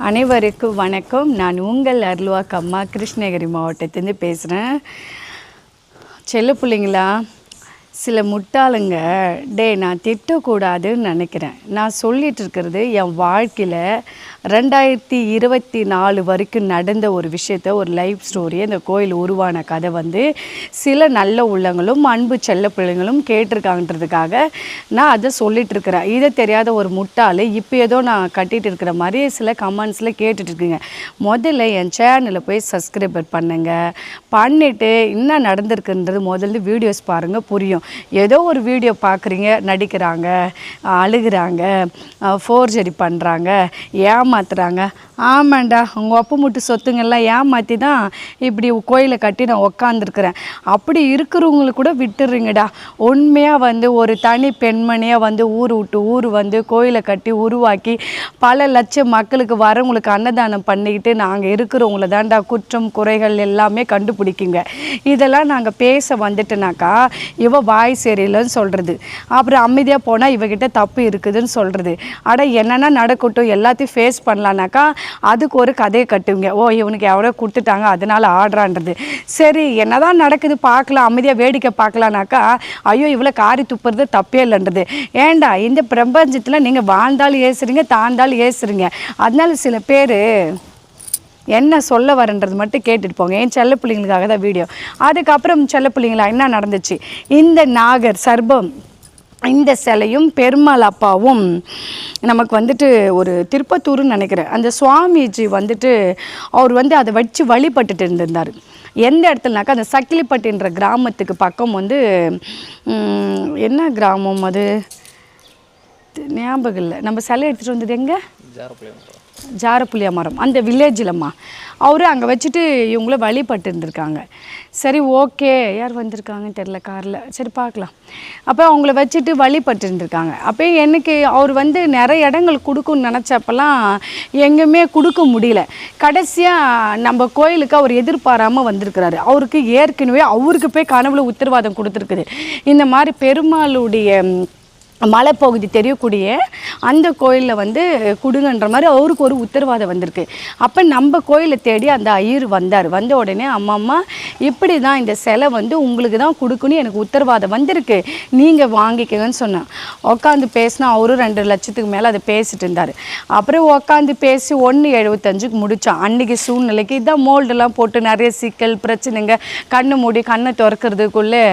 அனைவருக்கும் வணக்கம். நான் உங்கள் அருள்வாக்கு அம்மா கிருஷ்ணகிரி மாவட்டத்திலேருந்து பேசுகிறேன். செல்ல பிள்ளைங்களா, சில முட்டாளுங்க நான் திட்டக்கூடாதுன்னு நினைக்கிறேன். நான் சொல்லிகிட்டு இருக்கிறது என் வாழ்க்கையில் 2024 வரைக்கும் நடந்த ஒரு விஷயத்த, ஒரு லைஃப் ஸ்டோரியை, இந்த கோயில் உருவான கதை சில நல்ல உள்ளங்களும் அன்பு செல்ல பிள்ளைங்களும் கேட்டிருக்காங்கன்றதுக்காக நான் அதை சொல்லிகிட்டு இருக்கிறேன். இதை தெரியாத ஒரு முட்டாள் இப்போ ஏதோ நான் கட்டிகிட்டு இருக்கிற மாதிரி சில கமெண்ட்ஸில் கேட்டுட்ருக்குங்க. முதல்ல என் சேனலில் போய் சப்ஸ்கிரைபர் பண்ணிவிட்டு என்ன நடந்திருக்குன்றது முதல்ல வீடியோஸ் பாருங்கள், புரியும். ஏதோ ஒரு வீடியோ பார்க்குறீங்க, நடிக்கிறாங்க, அழுகிறாங்க, ஃபோர்ஜரி பண்ணுறாங்க, ஏமாத்துறாங்க. ஆமாண்டா, உங்கள் ஒப்பு முட்டு சொத்துங்கள்லாம் ஏமாற்றி தான் இப்படி கோயிலை கட்டி நான் உக்காந்துருக்குறேன். அப்படி இருக்கிறவங்களுக்கு கூட விட்டுடுறீங்கடா. உண்மையாக ஒரு தனி பெண்மணியாக ஊர் விட்டு ஊர் கோயிலை கட்டி உருவாக்கி பல லட்சம் மக்களுக்கு வரவங்களுக்கு அன்னதானம் பண்ணிக்கிட்டு நாங்கள் இருக்கிறவங்கள தாண்டா குற்றம் குறைகள் எல்லாமே கண்டுபிடிக்குங்க. இதெல்லாம் நாங்கள் பேச வந்துட்டோனாக்கா இவ வாய் சரியில்லைன்னு சொல்கிறது, அப்புறம் அமைதியாக போனால் இவகிட்ட தப்பு இருக்குதுன்னு சொல்கிறது. என்னென்னா நடக்கட்டும், எல்லாத்தையும் ஃபேஸ் பண்ணலான்னாக்கா அதுக்கு ஒரு கதையை கட்டுவீங்க. இவனுக்கு எவ்வளோ கொடுத்துட்டாங்க அதனால் ஆடுறான்றது. சரி, என்னதான் நடக்குது பார்க்கலாம், அமைதியாக வேடிக்கை பார்க்கலான்னாக்கா ஐயோ இவ்வளோ காரி துப்புறது தப்பே இல்லைன்றது. ஏண்டா, இந்த பிரபஞ்சத்தில் நீங்கள் வாழ்ந்தாலும் ஏசுறீங்க, தாழ்ந்தாலும் ஏசுறீங்க. அதனால சில பேர் என்ன சொல்ல வரன்றது மட்டும் கேட்டுட்டு போங்க. என் செல்ல பிள்ளைங்களுக்காக தான் வீடியோ. அதுக்கப்புறம் செல்ல பிள்ளைங்களா என்ன நடந்துச்சு, இந்த நாகர் சர்பம் இந்த சிலையும் பெருமாள் அப்பாவும் நமக்கு ஒரு திருப்பத்தூர்னு நினைக்கிறேன். அந்த சுவாமிஜி அவர் அதை வச்சு வழிபட்டுட்டு இருந்திருந்தார். எந்த இடத்துலனாக்கா அந்த சக்கிலிப்பட்டின்ற கிராமத்துக்கு பக்கம் என்ன கிராமம் அது ஞாபகம் இல்லை. நம்ம சிலை எடுத்துகிட்டு வந்தது எங்கே, ஜாரப்புளியா மரம், அந்த வில்லேஜில்ம்மா. அவரு அங்கே வச்சுட்டு இவங்கள வழிபட்டு இருந்திருக்காங்க. சரி, ஓகே, யார் வந்திருக்காங்கன்னு தெரில காரில், சரி பார்க்கலாம். அப்போ அவங்கள வச்சுட்டு வழிபட்டு இருந்திருக்காங்க. அப்போ எனக்கு அவர் நிறைய இடங்கள் கொடுக்குன்னு நினச்சப்பெல்லாம் எங்கேயுமே கொடுக்க முடியல. கடைசியாக நம்ம கோயிலுக்கு அவர் எதிர்பாராமல் வந்திருக்கிறாரு. அவருக்கு ஏற்கனவே அவருக்கு போய் கனவுல உத்தரவாதம் கொடுத்துருக்குது. இந்த மாதிரி பெருமாளுடைய மலைப்பகுதி தெரியக்கூடிய அந்த கோயிலில் கொடுங்கன்ற மாதிரி அவருக்கு ஒரு உத்தரவாதம் வந்திருக்கு. அப்போ நம்ம கோயிலை தேடி அந்த ஐயர் வந்தார். வந்த உடனே அம்மா இப்படி தான் இந்த சிலை உங்களுக்கு தான் கொடுக்கணும், எனக்கு உத்தரவாதம் வந்திருக்கு, நீங்கள் வாங்கிக்கங்கன்னு சொன்னேன். உட்காந்து பேசினா அவரும் 2 லட்சத்துக்கு மேலே அதை பேசிட்டு இருந்தார். அப்புறம் உட்காந்து பேசி 1.75க்கு முடித்தோம். அன்றைக்கி சூழ்நிலைக்கு இதான் மோல்டெல்லாம் போட்டு நிறைய சிக்கல் பிரச்சனைங்க, கண்ணு மூடி கண்ணை திறக்கிறதுக்குள்ளே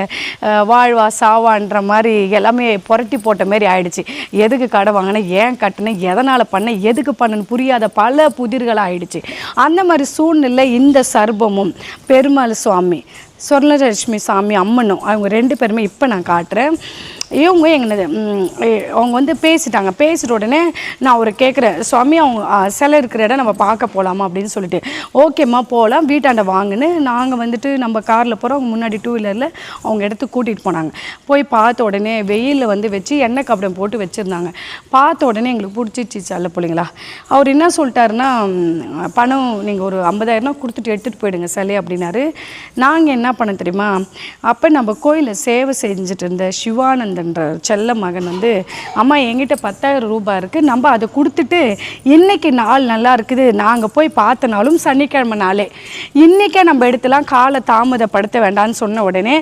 வாழ்வா சாவான்ற மாதிரி எல்லாமே புரட்டி போட்ட மாரி ஆயிடுச்சு. எதுக்கு கடை வாங்கினேன், ஏன் கட்டினேன், எதனால் பண்ணேன், எதுக்கு பண்ணேன்னு புரியாத பல புதிர்களாக ஆயிடுச்சு. அந்த மாதிரி சூழ்நிலை இந்த சர்பமும் பெருமாள் சுவாமி சொர்ணலட்சுமி சாமி அம்மனும் அவங்க 2 பேருமே இப்போ நான் காட்டுறேன். இவங்க எங்கனது அவங்க பேசிட்டாங்க. பேசிட்ட உடனே நான் அவரை கேட்குறேன், சுவாமி அவங்க சிலை இருக்கிற இடம் நம்ம பார்க்க போகலாமா அப்படின்னு சொல்லிட்டு. ஓகேம்மா போகலாம், வீட்டாண்ட வாங்குன்னு நாங்கள் நம்ம காரில் போகிறோம். அவங்க முன்னாடி 2 வீலரில் அவங்க இடத்துக்கு கூட்டிகிட்டு போனாங்க. போய் பார்த்த உடனே வெயிலில் வச்சு எண்ணெய் கப்படம் போட்டு வச்சுருந்தாங்க. பார்த்த உடனே எங்களுக்கு பிடிச்சிச்சு செல்ல பிள்ளைங்களா. அவர் என்ன சொல்லிட்டாருன்னா, பணம் நீங்கள் ஒரு 50,000 கொடுத்துட்டு எடுத்துகிட்டு போயிடுங்க சிலை அப்படின்னாரு. நாங்கள் என்ன பண்ண தெரியுமா, அப்போ நம்ம கோயிலில் சேவை செஞ்சுட்டு இருந்த சிவானந்தன்ற செல்ல மகன் அம்மா என்கிட்ட 10,000 ரூபாய் இருக்குது, நம்ம அதை கொடுத்துட்டு இன்றைக்கி நாள் நல்லா இருக்குது, நாங்கள் போய் பார்த்தனாலும் சனிக்கிழமை நாளே, இன்றைக்கே நம்ம எடுத்துலாம், காலை தாமதப்படுத்த வேண்டாம்னு சொன்ன உடனே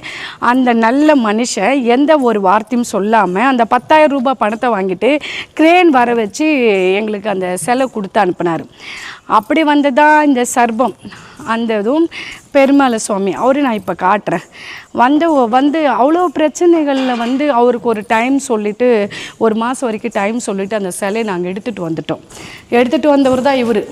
அந்த நல்ல மனுஷன் எந்த ஒரு வார்த்தையும் சொல்லாமல் அந்த 10,000 ரூபாய் பணத்தை வாங்கிட்டு கிரேன் வர வச்சு எங்களுக்கு அந்த செலவு கொடுத்து அனுப்பினார். அப்படி வந்ததான் இந்த சர்பம். அந்த இதுவும் பெருமாள் சுவாமி அவரு நான் இப்போ காட்டுறேன். அவ்வளோ பிரச்சனைகளில் அவருக்கு ஒரு டைம் சொல்லிவிட்டு 1 மாதம் வரைக்கும் டைம் சொல்லிவிட்டு அந்த சிலையை நாங்கள் எடுத்துகிட்டு வந்துட்டோம். எடுத்துகிட்டு வந்தவர் தான் இவர்.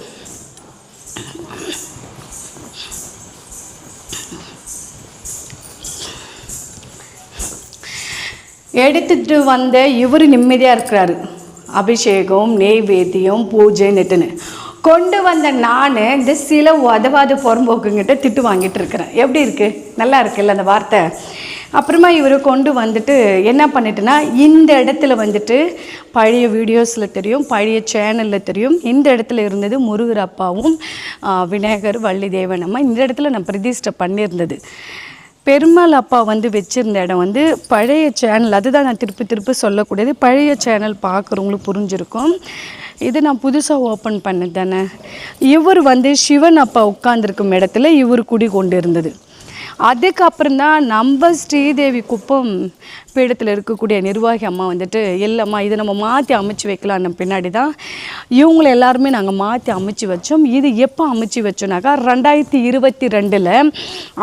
எடுத்துகிட்டு வந்த இவர் நிம்மதியாக இருக்கிறாரு. அபிஷேகம், நெய்வேத்தியம், பூஜை நெட்டுன்னு கொண்டு வந்த நான் இந்த சில உதவாது புறம்போக்குங்கிட்ட திட்டு வாங்கிட்டு இருக்கிறேன். எப்படி இருக்குது, நல்லா இருக்குல்ல அந்த வார்த்தை. அப்புறமா இவர் கொண்டு என்ன பண்ணிட்டுனா, இந்த இடத்துல பழைய வீடியோஸில் தெரியும், பழைய சேனலில் தெரியும், இந்த இடத்துல இருந்தது முருகர் அப்பாவும் விநாயகர் வள்ளி தேவன் அம்மா. இந்த இடத்துல நான் பிரதிஷ்டை பண்ணியிருந்தது. பெருமாள் அப்பா வந்து வச்சுருந்த இடம் வந்து பழைய சேனல், அதுதான் நான் திருப்பி சொல்லக்கூடியது. பழைய சேனல் பார்க்குறவங்களுக்கு புரிஞ்சிருக்கும். இது நான் புதுசாக ஓப்பன் பண்ணது தானே. இவர் வந்து சிவன் அப்பா உட்கார்ந்துருக்கும் இடத்துல இவர் குடி கொண்டு இருந்தது. அதுக்கப்புறம் தான் நம்ம ஸ்ரீதேவி குப்பம் பீடத்தில் இருக்கக்கூடிய நிர்வாகி அம்மா வந்துட்டு இல்லைம்மா இதை நம்ம மாற்றி அமைச்சு வைக்கலான்னு பின்னாடி தான் இவங்களை எல்லாருமே நாங்கள் மாற்றி அமைச்சு வச்சோம். இது எப்போ அமைச்சு வச்சோன்னாக்கா 2022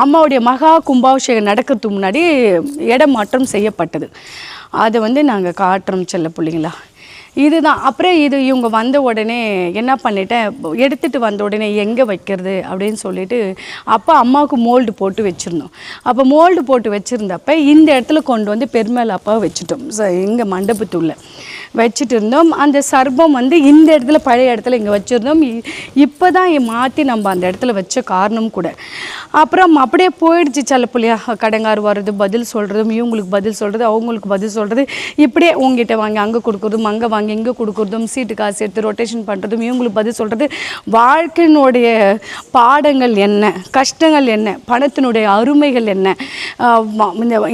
அம்மாவுடைய மகா கும்பாபிஷேகம் நடக்கிறதுக்கு முன்னாடி இடம் மாற்றம் செய்யப்பட்டது. அதை வந்து நாங்கள் காட்டுறோம் செல்ல பிள்ளைங்களா. இதுதான். அப்புறம் இவங்க வந்த உடனே என்ன பண்ணிட்டேன், எடுத்துகிட்டு வந்த உடனே எங்கே வைக்கிறது அப்படின்னு சொல்லிட்டு அப்போ அம்மாவுக்கு மோல்டு போட்டு வச்சுருந்தோம். அப்போ மோல்டு போட்டு வச்சுருந்தப்ப இந்த இடத்துல கொண்டு வந்து பெருமாள் அப்பா வச்சுட்டோம். இங்கே மண்டபத்துள்ள வச்சுட்டு இருந்தோம். அந்த சர்பம் வந்து இந்த இடத்துல பழைய இடத்துல இங்கே வச்சுருந்தோம். இப்போ தான் மாற்றி நம்ம அந்த இடத்துல வச்ச காரணம் கூட. அப்புறம் அப்படியே போயிடுச்சு செல்லப்புள்ளியா. கடங்கார் வர்றது, பதில் சொல்கிறதும், இவங்களுக்கு பதில் சொல்கிறது, அவங்களுக்கு பதில் சொல்கிறது, இப்படியே உங்ககிட்ட வாங்கி அங்கே கொடுக்குறதும், அங்கே வாங்கி இங்கே கொடுக்குறதும், சீட்டு காசு எடுத்து ரொட்டேஷன் பண்ணுறதும், இவங்களுக்கு பதில் சொல்கிறது. வாழ்க்கையினுடைய பாடங்கள் என்ன, கஷ்டங்கள் என்ன, பணத்தினுடைய அருமைகள் என்ன,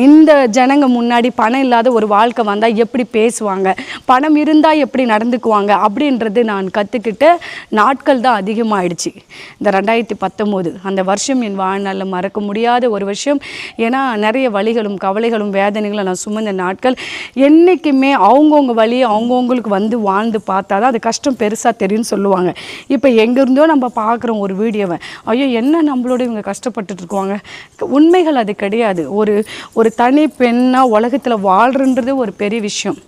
இந்த ஜனங்க முன்னாடி பணம் இல்லாத ஒரு வாழ்க்கை வந்தால் எப்படி பேசுவாங்க, பணம் இருந்தால் எப்படி நடந்துக்குவாங்க அப்படின்றது நான் கற்றுக்கிட்ட நாட்கள் தான் அதிகமாகிடுச்சு இந்த 2019. அந்த வருஷம் என் வாழ்நாளில் மறக்க முடியாத ஒரு வருஷம். ஏன்னா நிறைய வலிகளும் கவலைகளும் வேதனைகளும் நான் சுமந்த நாட்கள். என்றைக்குமே அவங்கவுங்க வழி அவங்கவுங்களுக்கு வந்து வாழ்ந்து பார்த்தா தான் அது கஷ்டம் பெருசாக தெரியும்னு சொல்லுவாங்க. இப்போ எங்கேருந்தோ நம்ம பார்க்குறோம் ஒரு வீடியோவை, ஐயோ என்ன நம்மளோட இவங்க கஷ்டப்பட்டுட்டு இருக்குவாங்க. உண்மைகள் அது கிடையாது. ஒரு தனி பெண்ணாக உலகத்தில் வாழ்றன்றது ஒரு பெரிய விஷயம்,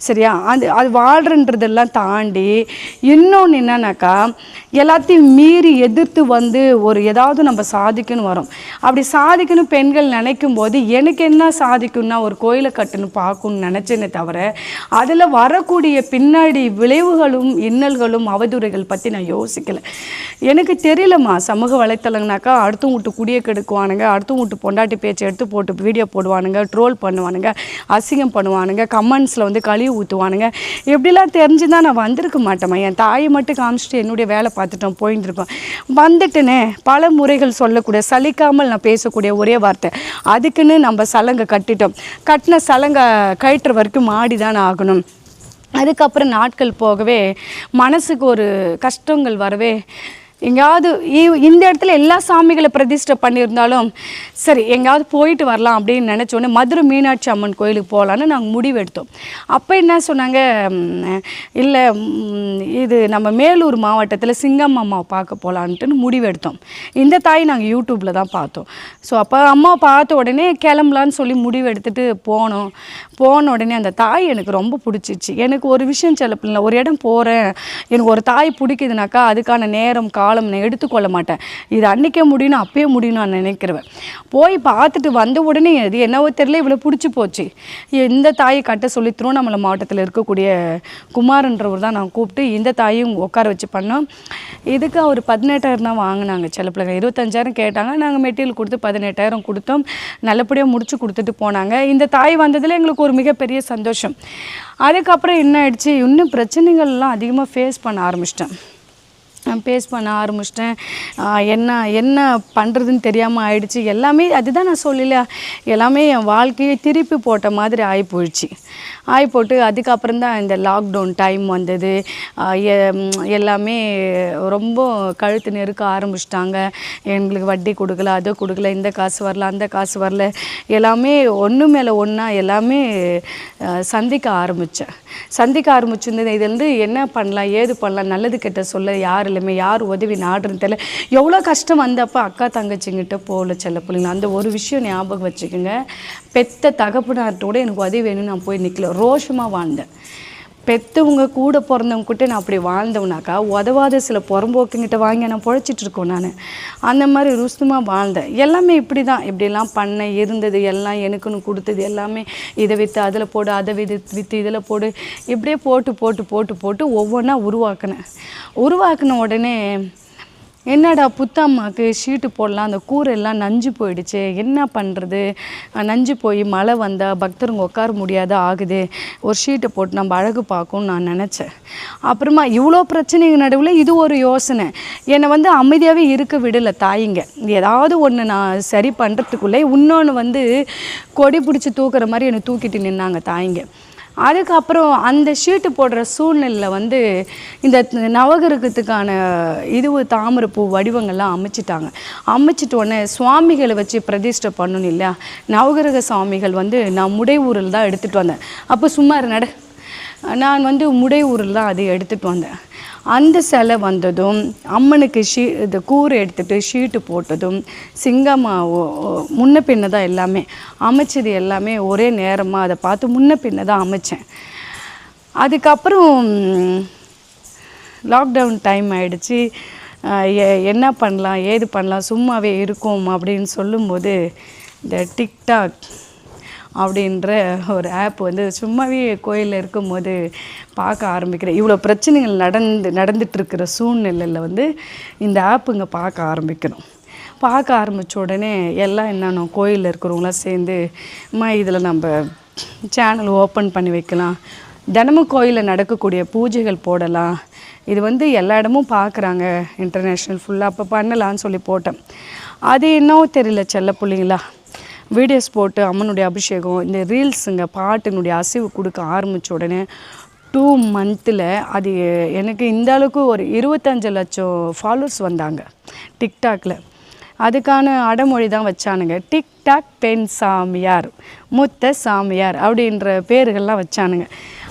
சரியா? அது வாழ்றன்றதெல்லாம் தாண்டி இன்னொன்று என்னன்னாக்கா, எல்லாத்தையும் மீறி எதிர்த்து வந்து ஏதாவது நம்ம சாதிக்கணும் வரோம். அப்படி சாதிக்கணும் பெண்கள் நினைக்கும் போது எனக்கு என்ன சாதிக்கணும்னா ஒரு கோயிலை கட்டணும் பார்க்கணும்னு நினச்சேனே தவிர அதில் வரக்கூடிய பின்னாடி விளைவுகளும் இன்னல்களும் அவதூறைகள் பற்றி நான் யோசிக்கலை. எனக்கு தெரியலம்மா. சமூக வலைத்தளங்கனாக்கா அடுத்தவங்க விட்டு குடியை கெடுக்குவானுங்க, அடுத்தவங்க விட்டு பொண்டாட்டி பேச்சை எடுத்து போட்டு வீடியோ போடுவானுங்க, ட்ரோல் பண்ணுவானுங்க, அசிங்கம் பண்ணுவானுங்க, கமெண்ட்ஸில் வந்து கழுவி ஊற்றுவானுங்க. எப்படிலாம் தெரிஞ்சு தான் நான் வந்திருக்க மாட்டேம்மா. என் தாயை மட்டும் காமிச்சிட்டு என்னுடைய வேலை பார்த்துட்டோம் போயின்னு இருப்பேன். வந்துட்டுனே பல முறைகள் சொல்லக்கூடிய சலிக்காமல் நான் பேசக்கூடிய ஒரே வார்த்தை, அதுக்குன்னு நம்ம சலங்கை கட்டிட்டோம். கட்டின சலங்கை கயிற்று வரைக்கும் மாடி தான் ஆகணும். அதுக்கப்புறம் நாட்கள் போகவே மனசுக்கு ஒரு கஷ்டங்கள் வரவே, எங்கேயாவது இந்த இடத்துல எல்லா சாமிகளை பிரதிஷ்டை பண்ணியிருந்தாலும் சரி எங்கேயாவது போயிட்டு வரலாம் அப்படின்னு நினச்சோன்னே மதுரை மீனாட்சி அம்மன் கோயிலுக்கு போகலான்னு நாங்கள் முடிவெடுத்தோம். அப்போ என்ன சொன்னாங்க, இல்லை இது நம்ம மேலூர் மாவட்டத்தில் சிங்கம் அம்மாவை பார்க்க போகலான்ட்டுன்னு முடிவெடுத்தோம். இந்த தாய் நாங்கள் யூடியூப்பில் தான் பார்த்தோம். ஸோ அப்போ அம்மா பார்த்த உடனே கிளம்பலான்னு சொல்லி முடிவெடுத்துட்டு போன உடனே அந்த தாய் எனக்கு ரொம்ப பிடிச்சிச்சு. எனக்கு ஒரு விஷயம் சொல்ல பிள்ளை, ஒரு இடம் போகிறேன், எனக்கு ஒரு தாய் பிடிக்குதுனாக்கா அதுக்கான நேரம் நான் எடுத்துக்கொள்ள மாட்டேன். இது அன்றைக்கே முடியணும், அப்பயே முடியும் நான் நினைக்கிறேன். போய் பார்த்துட்டு வந்த உடனே அது என்னவோ தெரியல இவ்வளோ பிடிச்சி போச்சு. இந்த தாயை கட்ட சொல்லி திருவண்ணாமலை மாவட்டத்தில் இருக்கக்கூடிய குமார்ன்றவர் தான் நான் கூப்பிட்டு இந்த தாயும் உட்கார வச்சு பண்ணோம். இதுக்கு அவர் 18,000 தான் வாங்கினாங்க. சில பிள்ளைங்க 25,000 கேட்டாங்க. நாங்கள் மெட்டீரியல் கொடுத்து 18,000 கொடுத்தோம். நல்லபடியாக முடிச்சு கொடுத்துட்டு போனாங்க. இந்த தாய் வந்ததில் எங்களுக்கு ஒரு மிகப்பெரிய சந்தோஷம். அதுக்கப்புறம் என்ன ஆயிடுச்சு, இன்னும் பிரச்சனைகள்லாம் அதிகமாக ஃபேஸ் பண்ண ஆரம்பிச்சிட்டேன். என்ன பண்ணுறதுன்னு தெரியாமல் ஆயிடுச்சு. எல்லாமே அதுதான் நான் சொல்லல, எல்லாமே என் வாழ்க்கையை திருப்பி போட்ட மாதிரி ஆகி போட்டு அதுக்கப்புறம் தான் இந்த லாக்டவுன் டைம் வந்தது. எல்லாமே ரொம்ப கழுத்து நெருக்க ஆரம்பிச்சிட்டாங்க. எங்களுக்கு வட்டி கொடுக்கல, அதை கொடுக்கல, இந்த காசு வரல, அந்த காசு வரல, எல்லாமே ஒன்று மேலே ஒன்றா எல்லாமே சந்திக்க ஆரம்பிச்சிருந்தது. இதுலேருந்து என்ன பண்ணலாம், ஏது பண்ணலாம், நல்லது கெட்ட சொல்ல யார் இல்லைமே, யார் உதவி நாடுன்னு தெரியல. எவ்வளோ கஷ்டம் வந்தப்போ அக்கா தங்கச்சிங்கிட்ட போகல செல்ல பிள்ளைங்க. அந்த ஒரு விஷயம் ஞாபகம் வச்சுக்கோங்க. பெத்த தகப்பனார்ட்டோட எனக்கு உதவி வேணும்னு நான் போய் நிற்கல, ரோஷமாக வாழ்ந்தேன். பெற்றவங்க கூட பிறந்தவங்கக்கிட்ட நான் அப்படி வாழ்ந்தவனாக்கா உதவாத சில புறம்போக்குங்கிட்ட வாங்கி நான் பொழைச்சிட்ருக்கோம். நான் அந்த மாதிரி ருசுமாக வாழ்ந்தேன். எல்லாமே இப்படிலாம் பண்ண இருந்தது எல்லாம் எனக்குன்னு கொடுத்தது எல்லாமே இதை விற்று அதில் போடு, அதை விற்று இதில் போடு, இப்படியே போட்டு ஒவ்வொன்றா உருவாக்கின உடனே என்னடா புத்தம்மாவுக்கு ஷீட்டு போடலாம், அந்த கூரெல்லாம் நஞ்சு போயிடுச்சு, என்ன பண்ணுறது, நஞ்சு போய் மழை வந்தால் பக்தருங்க உட்கார முடியாத ஆகுது, ஒரு ஷீட்டை போட்டு நம்ம அழகு பார்க்கும்னு நான் நினச்சேன். அப்புறமா இவ்வளோ பிரச்சனைங்க நடுவில் இது ஒரு யோசனை என்னை வந்து அமைதியாகவே இருக்க விடலை தாயிங்க. ஏதாவது ஒன்று நான் சரி பண்ணுறதுக்குள்ளே இன்னொன்று கொடி பிடிச்சி தூக்குற மாதிரி என்னை தூக்கிட்டு நின்னாங்க தாயிங்க. அதுக்கப்புறம் அந்த ஷீட்டு போடுற சூழ்நிலையில் இந்த நவகிரகத்துக்கான தாமரைப்பூ வடிவங்கள்லாம் அமைச்சிட்டு உடனே சுவாமிகளை வச்சு பிரதிஷ்டை பண்ணணும் இல்லையா. நவகிரக சுவாமிகள் நான் முடையூரில் தான் எடுத்துகிட்டு வந்தேன். அப்போ சும்மா நட நான் முடையூரில் தான் அதை எடுத்துகிட்டு வந்தேன். அந்த சிலை வந்ததும் அம்மனுக்கு இது கூரை எடுத்துகிட்டு ஷீட்டு போட்டதும் முன்ன பின்ன தான் எல்லாமே அமைச்சது, எல்லாமே ஒரே நேரமாக அதை பார்த்து முன்ன பின்ன தான் அமைச்சேன். அதுக்கப்புறம் லாக்டவுன் டைம் ஆகிடுச்சு. என்ன பண்ணலாம் ஏது பண்ணலாம் சும்மாவே இருக்கும் அப்படின்னு சொல்லும்போது இந்த டிக்டாக் அப்படின்ற ஒரு ஆப் சும்மாவே கோயிலில் இருக்கும்போது பார்க்க ஆரம்பிக்கிறேன். இவ்வளோ பிரச்சனைகள் நடந்துட்டுருக்கிற சூழ்நிலையில் இந்த ஆப்புங்க பார்க்க ஆரம்பிக்கணும். பார்க்க ஆரம்பித்த உடனே எல்லாம் என்னென்ன கோயிலில் இருக்கிறவங்களாம் சேர்ந்து இதில் நம்ம சேனல் ஓப்பன் பண்ணி வைக்கலாம், தினமும் கோயிலில் நடக்கக்கூடிய பூஜைகள் போடலாம், இது எல்லா இடமும் பார்க்குறாங்க இன்டர்நேஷ்னல் ஃபுல்லாக, அப்போ பண்ணலான்னு சொல்லி போட்டேன். அது என்னவோ தெரியல, செல்ல பிள்ளைங்களா வீடியோஸ் போட்டு அம்மனுடைய அபிஷேகம் இந்த ரீல்ஸுங்க பாட்டினுடைய அசைவு கொடுக்க ஆரம்பித்த உடனே 2 மந்த்தில் அது எனக்கு இந்த அளவுக்கு ஒரு 25 லட்சம் ஃபாலோவர்ஸ் வந்தாங்க டிக்டாக்ல. அதுக்கான அடமொழி தான் வச்சானுங்க, டிக்டாக் பெண் சாமியார், முத்த சாமியார் அப்படின்ற பேர்கள்லாம் வச்சானுங்க.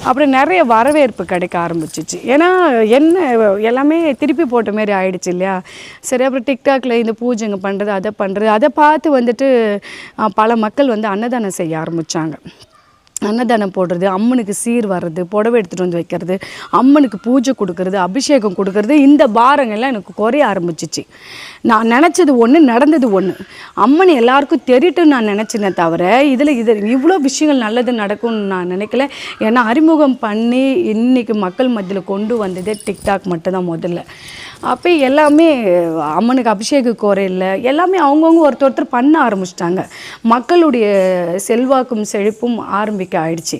அப்புறம் நிறைய வரவேற்பு கிடைக்க ஆரம்பிச்சிச்சு. ஏன்னா என்ன எல்லாமே திருப்பி போட்ட மாரி ஆயிடுச்சு இல்லையா. சரி, அப்புறம் டிக்டாக்ல இந்த பூஜைங்க பண்ணுறது அதை பார்த்து பல மக்கள் அன்னதானம் செய்ய ஆரம்பித்தாங்க. அன்னதானம் போடுறது, அம்மனுக்கு சீர் வர்றது, புடவை எடுத்துகிட்டு வந்து வைக்கிறது, அம்மனுக்கு பூஜை கொடுக்கறது, அபிஷேகம் கொடுக்கறது, இந்த பாரங்கள்லாம் எனக்கு குறைய ஆரம்பிச்சிச்சு. நான் நினச்சது ஒன்று, நடந்தது ஒன்று. அம்மன் எல்லாருக்கும் தெரியட்டுன்னு நான் நினச்சினே தவிர இதில் இவ்வளோ விஷயங்கள் நல்லது நடக்கும்னு நான் நினைக்கல. ஏன்னா அறிமுகம் பண்ணி இன்றைக்கி மக்கள் மத்தியில் கொண்டு வந்ததே டிக்டாக் மட்டும்தான் முதல்ல. அப்போ எல்லாமே அம்மனுக்கு அபிஷேக குறையில் எல்லாமே அவங்கவுங்க ஒருத்தர் பண்ண ஆரம்பிச்சிட்டாங்க. மக்களுடைய செல்வாக்கும் செழிப்பும் ஆரம்பிக்க ஆயிடுச்சு.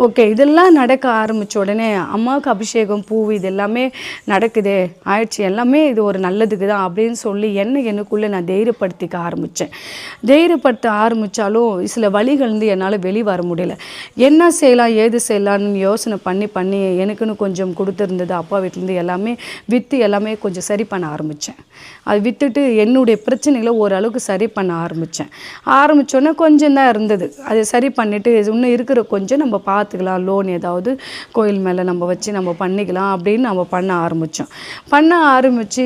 ஓகே, இதெல்லாம் நடக்க ஆரம்பித்த உடனே அம்மாவுக்கு அபிஷேகம் பூ இது எல்லாமே நடக்குதே ஆயிடுச்சு, எல்லாமே இது ஒரு நல்லதுக்கு தான் அப்படின்னு சொல்லி எனக்குள்ளே நான் தைரியப்படுத்திக்க ஆரம்பித்தேன். தைரியப்படுத்த ஆரம்பித்தாலும் சில வழிகள் என்னால் வெளியே வர முடியல. என்ன செய்யலாம் ஏது செய்யலான்னு யோசனை பண்ணி எனக்குன்னு கொஞ்சம் கொடுத்துருந்தது அப்பா வீட்டிலேருந்து எல்லாமே விற்று எல்லாமே கொஞ்சம் சரி பண்ண ஆரம்பித்தேன். அது விற்றுட்டு என்னுடைய பிரச்சனைகளை ஓரளவுக்கு சரி பண்ண ஆரம்பித்தோன்னே கொஞ்சம் தான் இருந்தது. அதை சரி பண்ணிவிட்டு இன்னும் இருக்கிற கொஞ்சம் நம்ம பார்த்துக்கலாம், லோன் ஏதாவது கோயில் மேலே நம்ம வச்சு நம்ம பண்ணிக்கலாம் அப்படின்னு நம்ம பண்ண ஆரம்பித்து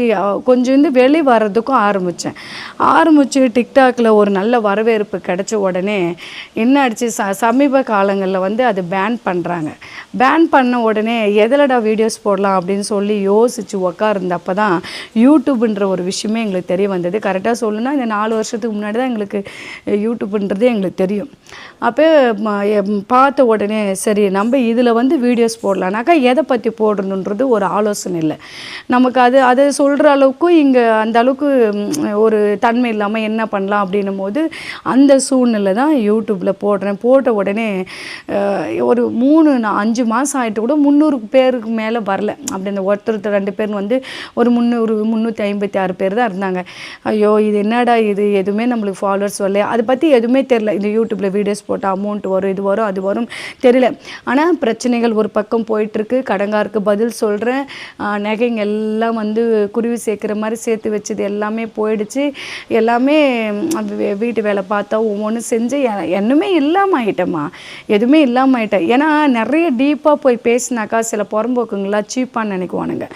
கொஞ்சம் வெளியே வர்றதுக்கும் ஆரம்பித்து டிக்டாக்ல ஒரு நல்ல வரவேற்பு கிடைச்ச உடனே என்ன ஆயிடுச்சு, சமீப காலங்களில் அது பேன் பண்ணுறாங்க. பேன் பண்ண உடனே எதிலடா வீடியோஸ் போடலாம் அப்படின்னு சொல்லி யோசித்து உக்காருந்தப்போ தான் யூடியூப்ன்ற ஒரு விஷயமே எங்களுக்கு தெரிய வந்தது. கரெக்டாக சொல்லணும்னா இந்த 4 வருஷத்துக்கு முன்னாடி தான் எங்களுக்கு யூடியூப்ன்றது எங்களுக்கு தெரியும். அப்போ பார்த்த உடனே சரி நம்ம இதில் வீடியோஸ் போடலான்னாக்கா எதை பற்றி போடணுன்றது ஒரு ஆலோசனை இல்லை நமக்கு. அதை சொல்கிற அளவுக்கு இங்கே அந்த அளவுக்கு ஒரு தன்மை இல்லாமல் என்ன பண்ணலாம் அப்படின்னும் போது அந்த சூழ்நிலை தான் யூடியூப்பில் போட்ட உடனே ஒரு 3-5 மாதம் ஆகிட்டு கூட 300 பேருக்கு மேலே வரல. அப்படி அந்த ஒருத்தர் 2 பேர் ஒரு 356 பேர் தான் இருந்தாங்க. ஐயோ இது என்னடா இது எதுவுமே நம்மளுக்கு ஃபாலோவர்ஸ் வரல, அதை பற்றி எதுவுமே தெரில. இந்த யூடியூப்பில் வீடியோஸ் போட்டால் அமௌண்ட் வரும், இது வரும் அது வரும் தெரியல. ஆனால் பிரச்சனைகள் ஒரு பக்கம் போயிட்டுருக்கு. கடங்காருக்கு பதில் சொல்கிறேன், நகைங்க எல்லாம் குருவி சேர்க்குற மாதிரி சேர்த்து வச்சது எல்லாமே போயிடுச்சு. எல்லாமே வீட்டு வேலை பார்த்தா ஒவ்வொன்றும் செஞ்சு என்னமே இல்லாமல் ஆகிட்டேம்மா, எதுவுமே இல்லாமல் ஆகிட்டேன். ஏன்னா நிறைய டீப்பாக போய் பேசினாக்கா சில புறம்போக்குங்களாம் சீப்பான்னு நினைக்குவானுங்க.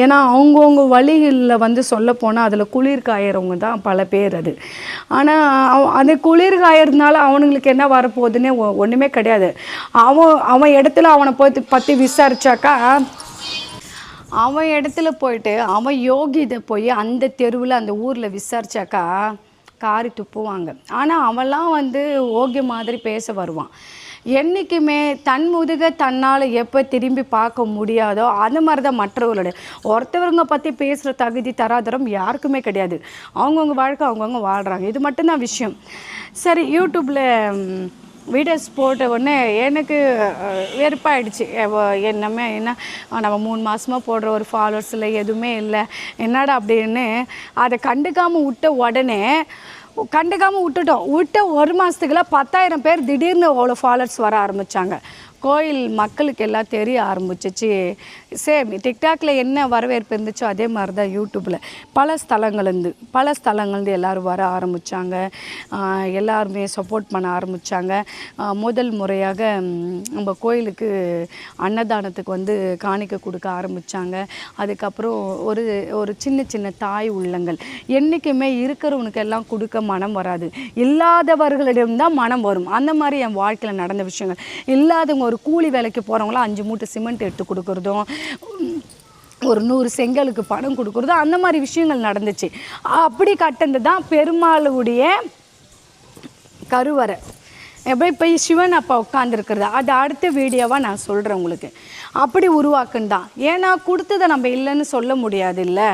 ஏன்னா அவங்கவுங்க வழிகளில் சொல்ல போனால் அதில் குளிர் காயறவங்க தான் பல பேர். அது ஆனால் அந்த குளிர் காயறதுனால அவனுங்களுக்கு என்ன வரப்போகுதுன்னே ஒன்றுமே கிடையாது. அவன் இடத்துல அவனை பற்றி விசாரிச்சாக்கா, அவன் இடத்துல போயிட்டு அவன் யோகிதை போய் அந்த தெருவில் அந்த ஊரில் விசாரிச்சாக்கா காரி துப்புவாங்க. ஆனால் அவன்லாம் ஓகே மாதிரி பேச வருவான். என்றைக்குமே தன் முதுக தன்னால் எப்போ திரும்பி பார்க்க முடியாதோ அந்த மாதிரி தான் மற்றவர்களோட ஒருத்தவங்க பற்றி பேசுகிற தகுதி தராதரம் யாருக்குமே கிடையாது. அவங்கவுங்க வாழ்க்கை அவங்கவுங்க வாழ்கிறாங்க. இது மட்டும்தான் விஷயம். சரி, யூடியூப்பில் வீடியோஸ் போட்ட உடனே எனக்கு வெறுப்பாயிடுச்சு. என்னமே என்ன நம்ம 3 மாதமாக போடுற ஒரு ஃபாலோவர்ஸ் இல்லை, எதுவுமே இல்லை, என்னடா அப்படின்னு அதை கண்டுக்காமல் விட்ட 1 மாதத்துக்குள்ள 10,000 பேர் திடீர்னு அவ்வளோ ஃபாலோவர்ஸ் வர ஆரம்பித்தாங்க. கோயில் மக்களுக்கு எல்லாம் தெரிய ஆரம்பிச்சிச்சு. சேம் டிக்டாக்ல என்ன வரவேற்பு இருந்துச்சோ அதே மாதிரி தான் யூடியூப்பில் பல ஸ்தலங்கள்லேருந்து எல்லோரும் வர ஆரம்பித்தாங்க. எல்லாருமே சப்போர்ட் பண்ண ஆரம்பித்தாங்க. முதல் முறையாக நம்ம கோயிலுக்கு அன்னதானத்துக்கு வந்து காணிக்கை கொடுக்க ஆரம்பித்தாங்க. அதுக்கப்புறம் ஒரு சின்ன சின்ன தாய் உள்ளங்கள், என்றைக்குமே இருக்கிறவனுக்கு எல்லாம் கொடுக்க மனம் வராது, இல்லாதவர்களிடம்தான் மனம் வரும். அந்த மாதிரி என் வாழ்க்கையில் நடந்த விஷயங்கள். இல்லாதவங்க ஒரு கூலி வேலைக்கு போகிறவங்களாம் 5 மூட்டை சிமெண்ட் எடுத்து கொடுக்குறதும், ஒரு 100 செங்கலுக்கு பணம் கொடுக்குறதும், அந்த மாதிரி விஷயங்கள் நடந்துச்சு. அப்படி கட்டது தான் பெருமாளுடைய கருவறை. எப்படி போய் சிவன் அப்பா உட்காந்துருக்கிறது, அது அடுத்த வீடியோவாக நான் சொல்கிறேன் உங்களுக்கு. அப்படி உருவாக்குந்தான். ஏன்னா கொடுத்ததை நம்ம இல்லைன்னு சொல்ல முடியாது. இல்லை,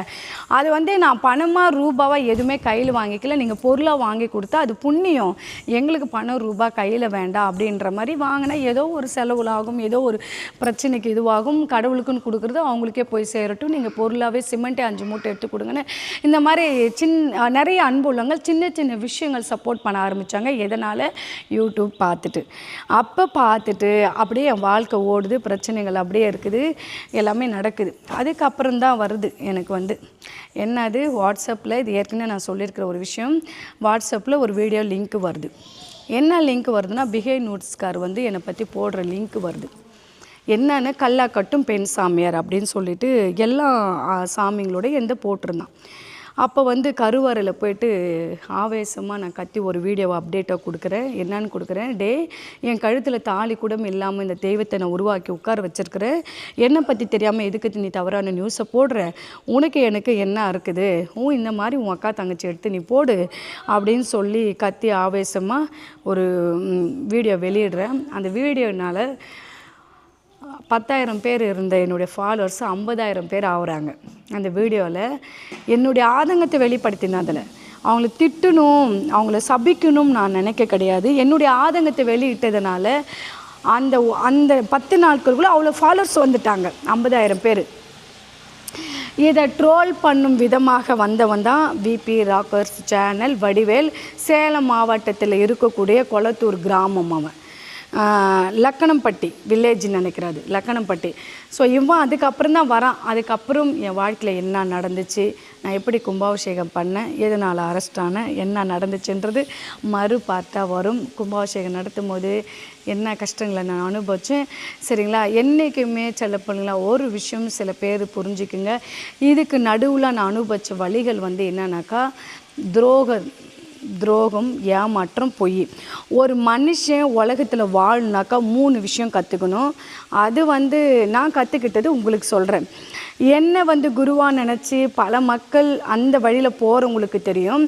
அது வந்து நான் பணமாக ரூபாவாக எதுவுமே கையில் வாங்கிக்கல, நீங்கள் பொருளாக வாங்கி கொடுத்தா அது புண்ணியம், எங்களுக்கு பணம் ரூபா கையில் வேண்டாம் அப்படின்ற மாதிரி வாங்கினா ஏதோ ஒரு செலவுலாகும், ஏதோ ஒரு பிரச்சனைக்கு இதுவாகும். கடவுளுக்குன்னு கொடுக்குறது அவங்களுக்கே போய் சேரட்டும், நீங்கள் பொருளாகவே சிமெண்ட்டே 5 மூட்டை எடுத்து கொடுங்கன்னு இந்த மாதிரி நிறைய அன்புள்ளங்கள் சின்ன சின்ன விஷயங்கள் சப்போர்ட் பண்ண ஆரம்பித்தாங்க. எதனால்? யூடியூப் பார்த்துட்டு. அப்போ பார்த்துட்டு அப்படியே என் வாழ்க்கை ஓடுது, பிரச்சனைகள் அப்படியே இருக்குது, எல்லாமே நடக்குது. அதுக்கப்புறம் தான் வருது எனக்கு வந்து என்னது, வாட்ஸ்அப்பில், இது ஏற்கனவே நான் சொல்லியிருக்கிற ஒரு விஷயம், வாட்ஸ்அப்பில் ஒரு வீடியோ லிங்க் வருது. என்ன லிங்க் வருதுன்னா, பிஹேவ் நோட்ஸ்கார் வந்து என்னை பற்றி போடுற லிங்க் வருது. என்னென்னு, கல்லாக்கட்டும் பெண் சாமியார் அப்படின்னு சொல்லிட்டு எல்லா சாமிங்களோட எந்த போட்டிருந்தான். அப்போ வந்து கருவறையில் போய்ட்டு ஆவேசமாக நான் கத்தி ஒரு வீடியோவை அப்டேட்டாக கொடுக்குறேன். என்னன்னு கொடுக்குறேன், டே என் கழுத்தில் தாலி கூட இல்லாமல் இந்த தெய்வத்தை நான் உருவாக்கி உட்கார வச்சுருக்கிறேன், என்னை பற்றி தெரியாமல் எதுக்கு நீ தவறான நியூஸை போடுற, உனக்கு எனக்கு என்ன இருக்குது, இந்த மாதிரி உன் அக்கா தங்கச்சி எடுத்து நீ போடு அப்படின்னு சொல்லி கத்தி ஆவேசமாக ஒரு வீடியோ வெளியிடுறேன். அந்த வீடியோனால் 10,000 பேர் இருந்த என்னுடைய ஃபாலோவர்ஸ் 50,000 பேர் ஆகுறாங்க. அந்த வீடியோவில் என்னுடைய ஆதங்கத்தை வெளிப்படுத்தினேன். அதில் அவங்கள திட்டணும், அவங்கள சபிக்கணும் நான் நினைக்க கிடையாது. என்னுடைய ஆதங்கத்தை வெளியிட்டதுனால அந்த 10 நாட்களுக்குள்ளே அவ்வளோ ஃபாலோவர்ஸ் வந்துட்டாங்க, 50,000 பேர். இதை ட்ரோல் பண்ணும் விதமாக வந்தவன் தான் VP Rockers channel Vadivel. Salem மாவட்டத்தில் இருக்கக்கூடிய கொளத்தூர் கிராமம், அவன் லக்கணம்பட்டி வில்லேஜ்னு நினைக்கிறாரு, லக்கணம்பட்டி. ஸோ இவன் அதுக்கப்புறம் தான் வரான். அதுக்கப்புறம் என் வாழ்க்கையில் என்ன நடந்துச்சு, நான் எப்படி கும்பாபிஷேகம் பண்ணேன், எதனால் அரெஸ்ட் ஆனேன், என்ன நடந்துச்சுன்றது மறு பார்த்தா வரும். கும்பாபிஷேகம் நடத்தும் போது என்ன கஷ்டங்களை நான் அனுபவித்தேன். சரிங்களா? என்றைக்குமே சில பிள்ளைங்களா ஒரு விஷயம் சில பேர் புரிஞ்சுக்குங்க, இதுக்கு நடுவில் நான் அனுபவித்த வழிகள் வந்து என்னன்னாக்கா, துரோகம், ஏமாற்றம், பொய். ஒரு மனுஷன் உலகத்தில் வாழணுனாக்கா 3 விஷயம் கற்றுக்கணும். அது வந்து நான் கற்றுக்கிட்டது உங்களுக்கு சொல்கிறேன். என்னை வந்து குருவாக நினச்சி பல மக்கள் அந்த வழியில் போகிறவங்களுக்கு தெரியும்.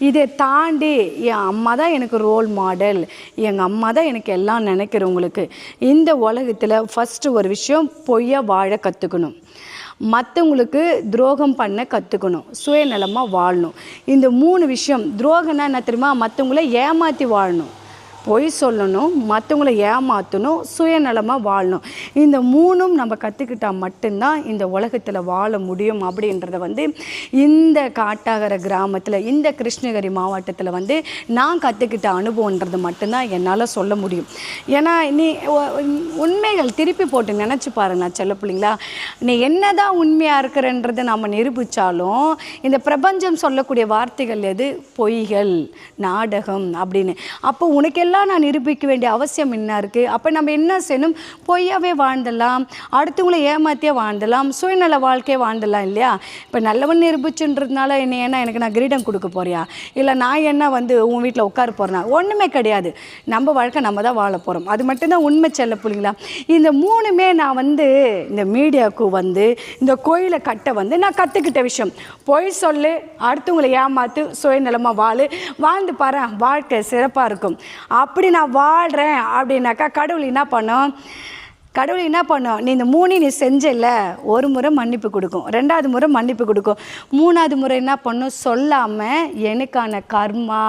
இதை தாண்டி என் அம்மா தான் எனக்கு ரோல் மாடல், எங்கள் அம்மா தான் எனக்கு எல்லாம் நினைக்கிறவங்களுக்கு இந்த உலகத்தில் ஃபஸ்ட்டு ஒரு விஷயம், பொய்யாக வாழ கற்றுக்கணும், மற்றவங்களுக்கு துரோகம் பண்ண கற்றுக்கணும், சுயநலமாக வாழணும். இந்த 3 விஷயம். துரோகம்னா என்ன தெரியுமா? மற்றவங்கள ஏமாற்றி வாழணும், பொய் சொல்லணும், மற்றவங்கள ஏமாற்றணும், சுயநலமாக வாழணும். இந்த 3ம் நம்ம கற்றுக்கிட்டால் மட்டும்தான் இந்த உலகத்தில் வாழ முடியும். அப்படின்றத வந்து இந்த காட்டாகர கிராமத்தில், இந்த கிருஷ்ணகிரி மாவட்டத்தில் வந்து நான் கற்றுக்கிட்ட அனுபவன்றது மட்டும்தான் என்னால் சொல்ல முடியும். ஏன்னா நீ உண்மைகள் திருப்பி போட்டு நினச்சி பாருங்களா செல்ல பிள்ளைங்களா, நீ என்ன தான் உண்மையாக இருக்கிறன்றதை நம்ம நிரூபித்தாலும் இந்த பிரபஞ்சம் சொல்லக்கூடிய வார்த்தைகள் எது? பொய்கள், நாடகம் அப்படின்னு. அப்போ உனக்கு நான் நிரூபிக்க வேண்டிய அவசியம் என்ன இருக்குது? அப்போ நம்ம என்ன செய்யணும்? பொய்யாவே வாழ்ந்துடலாம், அடுத்தவங்களை ஏமாத்தியே வாழ்ந்துடலாம், சுயநல வாழ்க்கையே வாழ்ந்துடலாம் இல்லையா? இப்போ நல்லவன் நிரூபிச்சுன்றதுனால என்ன ஏன்னா எனக்கு நான் கிரீடம் கொடுக்க போறியா, இல்லை நான் என்ன வந்து உன் வீட்டில் உட்கார போகிறேன்னா? ஒன்றுமே கிடையாது. நம்ம வாழ்க்கை நம்ம தான் வாழ போகிறோம். அது மட்டும்தான் உண்மை செல்ல பிள்ளைங்களா. இந்த 3மே நான் வந்து இந்த மீடியாவுக்கு வந்து இந்த கோயிலை கட்ட வந்து நான் கற்றுக்கிட்ட விஷயம். பொய் சொல்லு, அடுத்தவங்களை ஏமாத்து, சுயநலமாக வாழ்ந்து பாரு, வாழ்க்கை சிறப்பாக இருக்கும். அப்படி நான் வாழ்கிறேன் அப்படின்னாக்கா கடவுள் என்ன பண்ணும்? கடவுள் என்ன பண்ணும்? நீ இந்த 3 நீ செஞ்சல, ஒரு முறை மன்னிப்பு கொடுக்கும், 2வது முறை மன்னிப்பு கொடுக்கும், 3வது முறை என்ன பண்ணும்? சொல்லாமல் எனக்கான கர்மா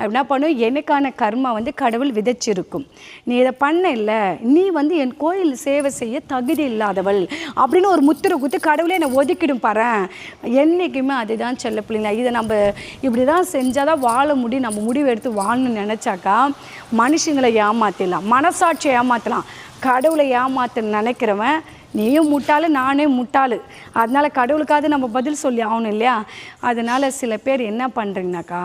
என்ன பண்ணும்? எனக்கான கர்மா வந்து கடவுள் விதைச்சிருக்கும். நீ இதை பண்ண இல்லை, நீ வந்து என் கோயில் சேவை செய்ய தகுதி இல்லாதவள் அப்படின்னு ஒரு முத்திரை குத்து கடவுளே என்னை ஒதுக்கிடும் பாரு. என்றைக்குமே அதுதான் செல்ல பிள்ளைங்களா. இதை நம்ம இப்படி தான் செஞ்சால் தான் வாழ முடியும். நம்ம முடிவு எடுத்து வாழணும்னு நினச்சாக்கா மனுஷங்களை ஏமாற்றிடலாம், மனசாட்சியை ஏமாற்றலாம். கடவுளை ஏமாத்த நினைக்கிறவன் நீயும் முட்டாளு, நானே முட்டாளு. அதனால் கடவுளுக்காவது நம்ம பதில் சொல்லி ஆகணும் இல்லையா? அதனால் சில பேர் என்ன பண்ணுறீங்கனாக்கா,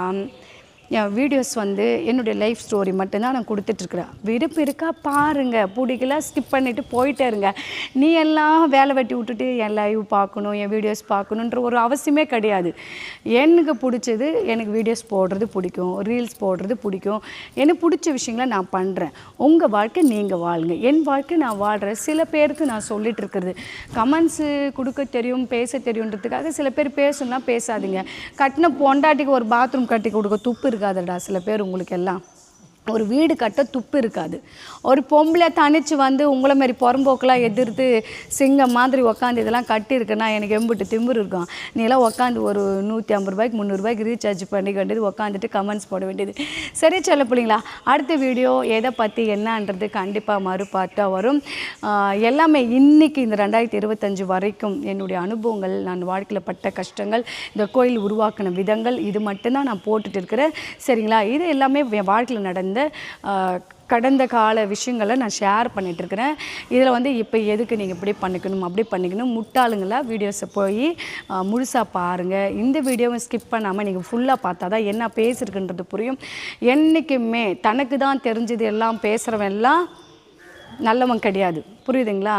என் வீடியோஸ் வந்து என்னுடைய லைஃப் ஸ்டோரி மட்டும்தான் நான் கொடுத்துட்ருக்குறேன். விருப்பம் இருக்கா பாருங்கள், பிடிக்கல ஸ்கிப் பண்ணிவிட்டு போயிட்டே இருங்க. நீ எல்லாம் வேலை வெட்டி விட்டுட்டு என் லைவ் பார்க்கணும், என் வீடியோஸ் பார்க்கணுன்ற ஒரு அவசியமே கிடையாது. எனக்கு பிடிச்சது, எனக்கு வீடியோஸ் போடுறது பிடிக்கும், ரீல்ஸ் போடுறது பிடிக்கும், எனக்கு பிடிச்ச விஷயங்களை நான் பண்ணுறேன். உங்கள் வாழ்க்கை நீங்கள் வாழுங்க, என் வாழ்க்கை நான் வாழ்கிறேன். சில பேருக்கு நான் சொல்லிகிட்டு இருக்கிறது, கமெண்ட்ஸு கொடுக்க தெரியும், பேச தெரியுன்றதுக்காக சில பேர் பேசணும்னா பேசாதீங்க. கட்டின பொண்டாட்டிக்கு ஒரு பாத்ரூம் கட்டி கொடுக்க துப்பு இருக்காதுடா. சில பேர் உங்களுக்கு எல்லாம் ஒரு வீடு கட்ட துப்பு இருக்காது. ஒரு பொம்பளை தனிச்சு வந்து உங்களை மாதிரி புறம்போக்கெலாம் எதிர்த்து சிங்கம் மாதிரி உக்காந்து இதெல்லாம் கட்டியிருக்குன்னா எனக்கு எம்பிட்டு திமிரு இருக்கும். நீலாம் உக்காந்து ஒரு 150 ரூபாய்க்கு 300 ரூபாய்க்கு ரீசார்ஜ் பண்ணி வேண்டியது, உக்காந்துட்டு கமெண்ட்ஸ் போட வேண்டியது. சரி செல்ல பிள்ளைங்களா, அடுத்த வீடியோ எதை பற்றி என்னன்றது கண்டிப்பாக மறுபாட்டாக வரும். எல்லாமே இன்றைக்கி இந்த 2025 வரைக்கும் என்னுடைய அனுபவங்கள், நான் வாழ்க்கையில் பட்ட கஷ்டங்கள், இந்த கோயில் உருவாக்கின விதங்கள், இது மட்டும்தான் நான் போட்டுட்டு இருக்கிறேன். சரிங்களா? இது எல்லாமே என் வாழ்க்கையில் நடந்த கடந்த கால விஷயங்களை நான் ஷேர் பண்ணிகிட்ருக்கிறேன். இதில் வந்து இப்போ எதுக்கு நீங்கள் இப்படி பண்ணிக்கணும் அப்படி பண்ணிக்கணும் முட்டாளுங்களா வீடியோஸை போய் முழுசாக பாருங்கள். இந்த வீடியோவை ஸ்கிப் பண்ணாமல் நீங்கள் ஃபுல்லாக பார்த்தா தான் என்ன பேசியிருக்குன்றது புரியும். என்றைக்குமே தனக்கு தான் தெரிஞ்சது எல்லாம் பேசுகிறவன் எல்லாம் நல்லவன் கிடையாது. புரியுதுங்களா?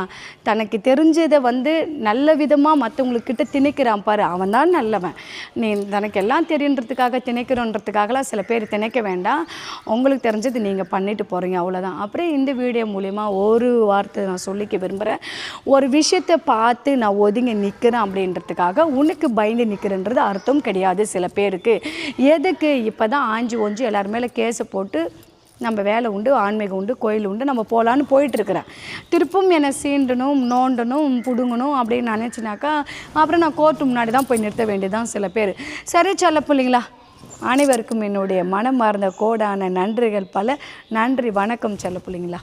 தனக்கு தெரிஞ்சதை வந்து நல்ல விதமாக மற்றவங்களுக்கிட்ட திணிக்கிறான் பாரு, அவன் தான் நல்லவன். நீ தனக்கு எல்லாம் தெரியுன்றதுக்காக திணைக்கிறோன்றதுக்காகலாம் சில பேர் திணைக்க வேண்டாம். உங்களுக்கு தெரிஞ்சது நீங்கள் பண்ணிட்டு போகிறீங்க, அவ்வளோதான். அப்புறம் இந்த வீடியோ மூலிமா ஒரு வார்த்தை நான் சொல்லிக்க விரும்புகிறேன். ஒரு விஷயத்தை பார்த்து நான் ஒதுங்கி நிற்கிறேன் அப்படின்றதுக்காக உனக்கு பயந்து நிற்கிறேன்றது அர்த்தம் கிடையாது. சில பேருக்கு எதுக்கு இப்போ தான் ஆஞ்சி ஒஞ்சி எல்லார் மேலே கேஸை போட்டு நம்ம வேலை உண்டு, ஆன்மீகம் உண்டு, கோயில் உண்டு, நம்ம போகலான்னு போயிட்டுருக்கிறேன். திருப்பும் என்னை சீண்டணும், நோண்டணும், பிடுங்கணும் அப்படின்னு நினச்சினாக்கா அப்புறம் நான் கோர்ட்டு முன்னாடி தான் போய் நிறுத்த வேண்டியதான் சில பேர். சரி செல்ல பிள்ளைங்களா, அனைவருக்கும் என்னுடைய மனமார்ந்த கோடான நன்றிகள் பல. நன்றி, வணக்கம் செல்ல பிள்ளைங்களா.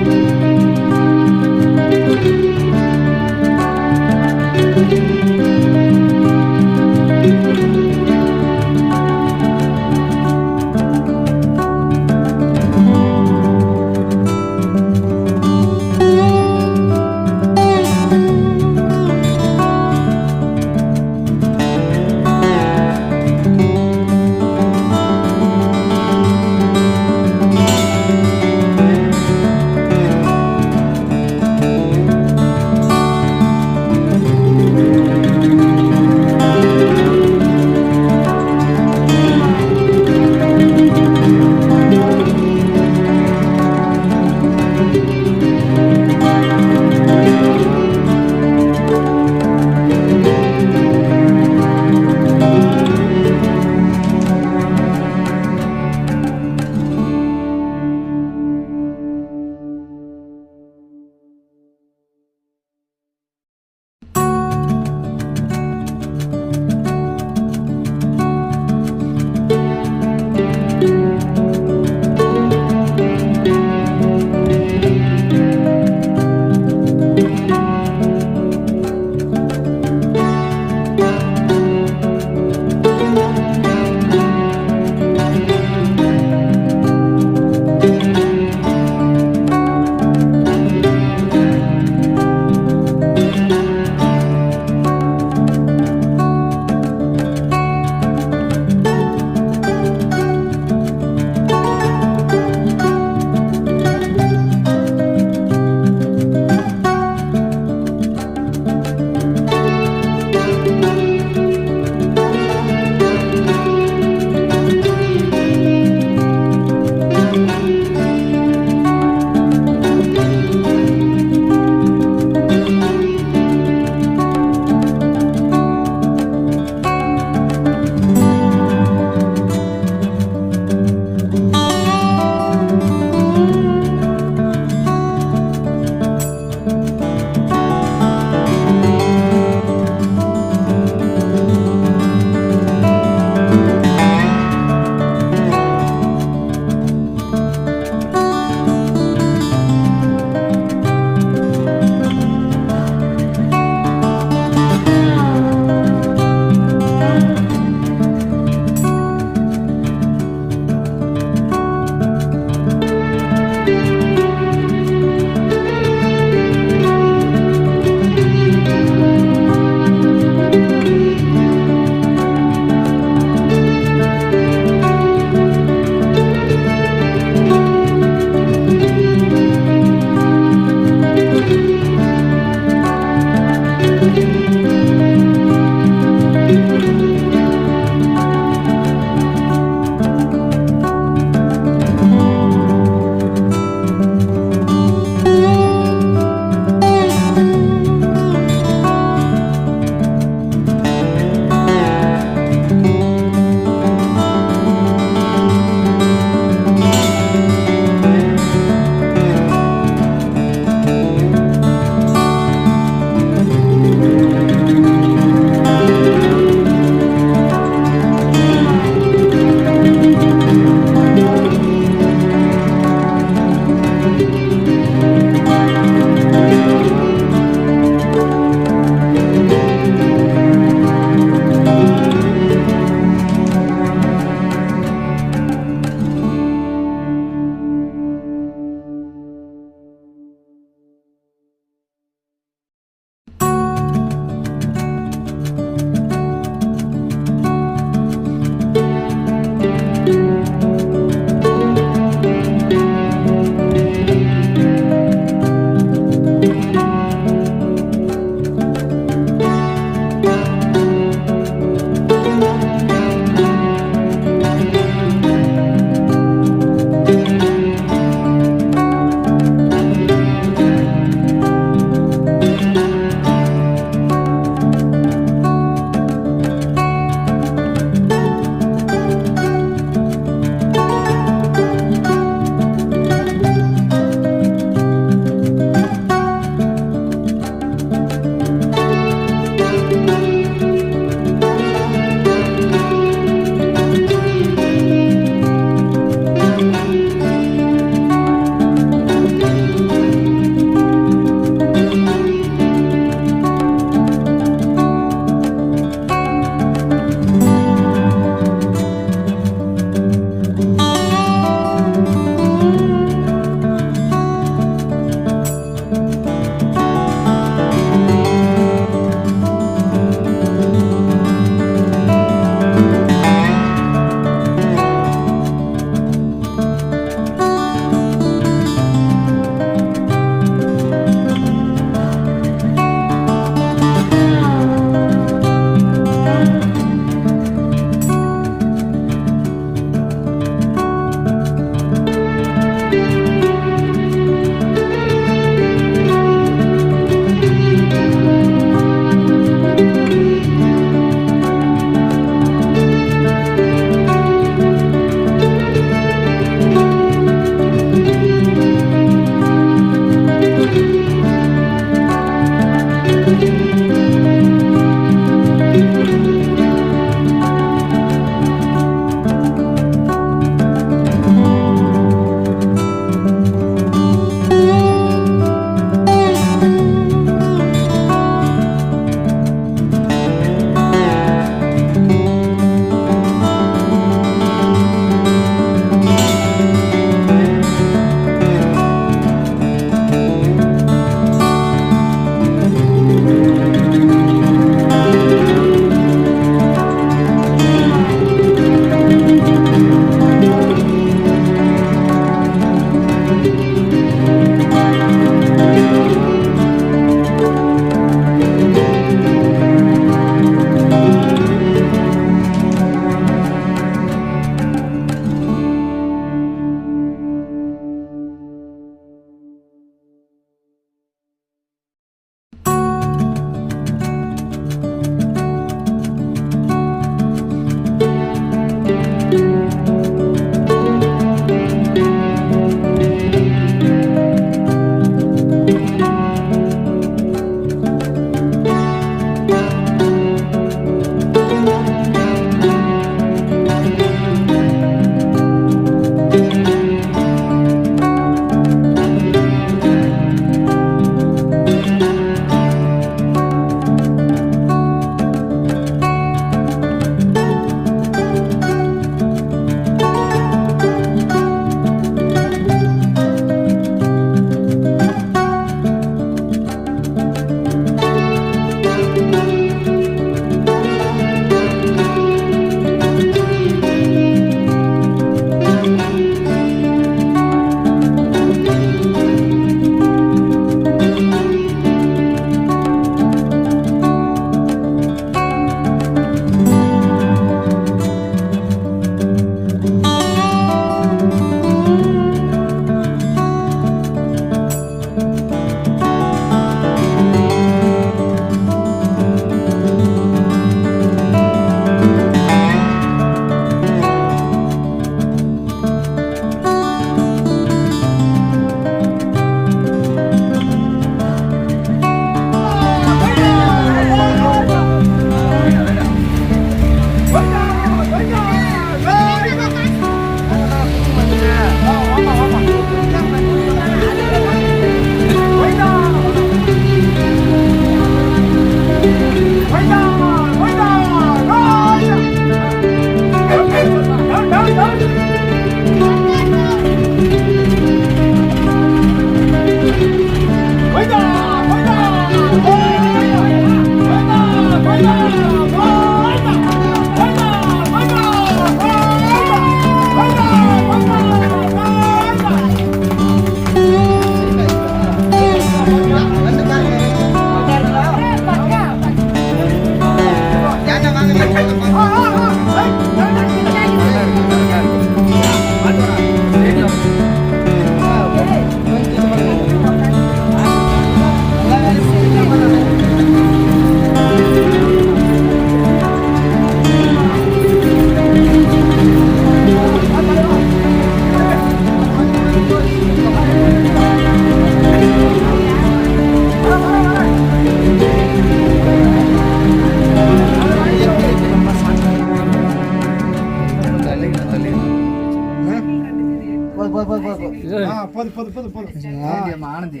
ஆனந்தி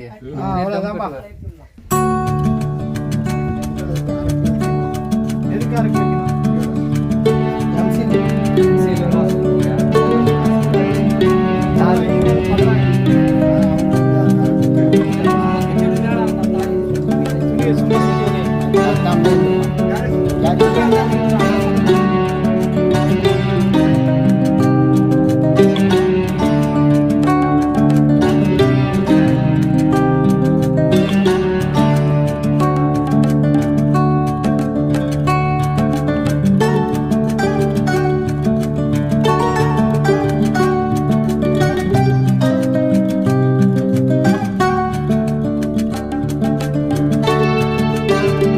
எதுக்காக